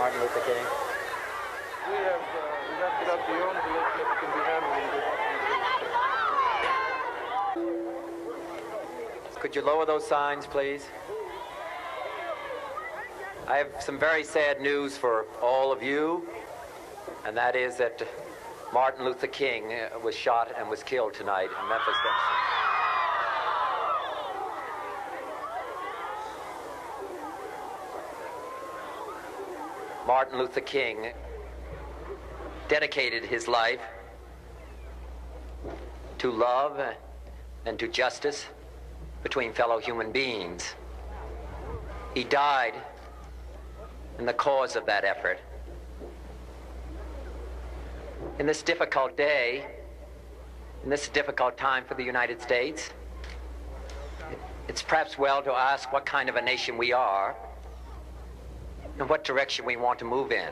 Martin Luther King? We have evacuated the own relationship can be handled in this. Could you lower those signs, please? I have some very sad news for all of you, and that is that Martin Luther King was shot and was killed tonight in Memphis. Martin Luther King dedicated his life to love and to justice between fellow human beings. He died in the cause of that effort. In this difficult day, in this difficult time for the United States, it's perhaps well to ask what kind of a nation we are and what direction we want to move in.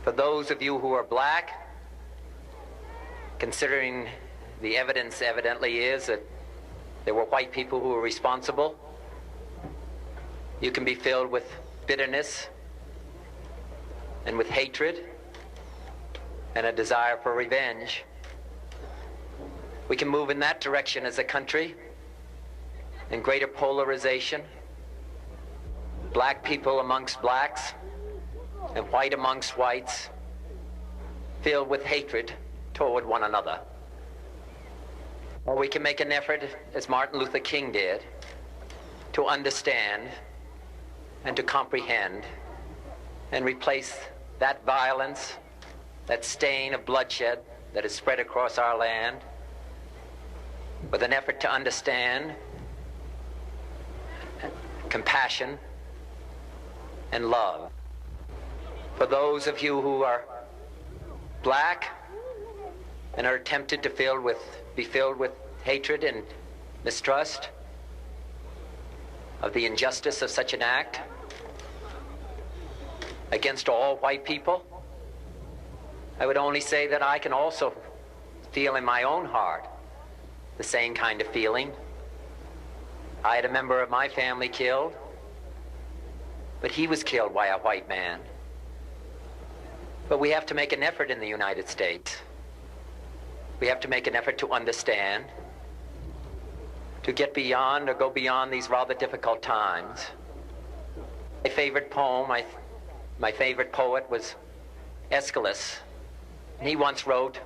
For those of you who are black, considering the evidence evidently is that there were white people who were responsible, you can be filled with bitterness and with hatred and a desire for revenge. We can move in that direction as a country, in greater polarization, black people amongst blacks and white amongst whites, filled with hatred toward one another. Or we can make an effort, as Martin Luther King did, to understand and to comprehend and replace that violence, that stain of bloodshed that is spread across our land, with an effort to understand, compassion, and love. For those of you who are black and are tempted to be filled with hatred and mistrust of the injustice of such an act against all white people, I would only say that I can also feel in my own heart the same kind of feeling. I had a member of my family killed, but he was killed by a white man. But we have to make an effort in the United States. We have to make an effort to understand, to get beyond or go beyond these rather difficult times. My favorite poem, my favorite poet was Aeschylus. And he once wrote,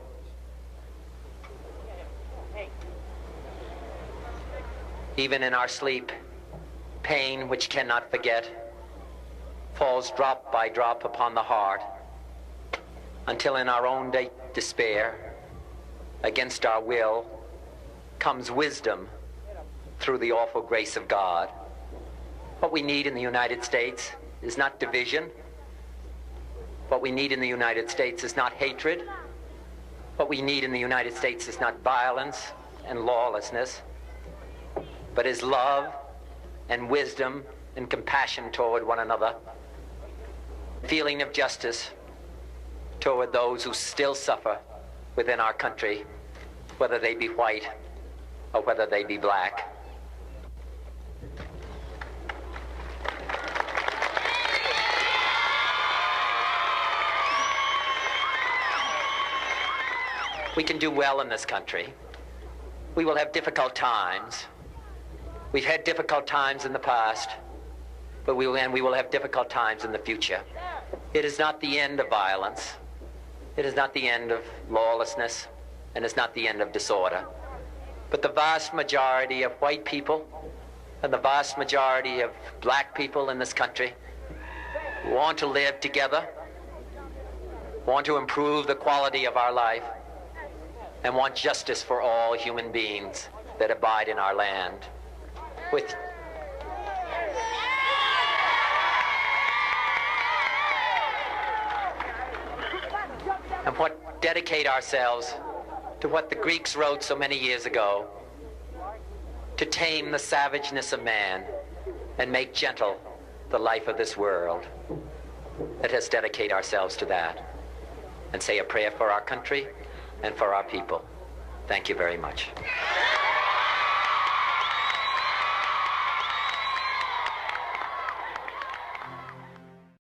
"Even in our sleep, pain which cannot forget falls drop by drop upon the heart, until in our own despair, against our will, comes wisdom through the awful grace of God." What we need in the United States is not division. What we need in the United States is not hatred. What we need in the United States is not violence and lawlessness, but is love and wisdom and compassion toward one another, feeling of justice toward those who still suffer within our country, whether they be white or whether they be black. We can do well in this country. We will have difficult times. We've had difficult times in the past, but we will have difficult times in the future. It is not the end of violence. It is not the end of lawlessness, and it's not the end of disorder. But the vast majority of white people and the vast majority of black people in this country want to live together, want to improve the quality of our life, and want justice for all human beings that abide in our land. And dedicate ourselves to what the Greeks wrote so many years ago, to tame the savageness of man and make gentle the life of this world. Let us dedicate ourselves to that and say a prayer for our country and for our people. Thank you very much.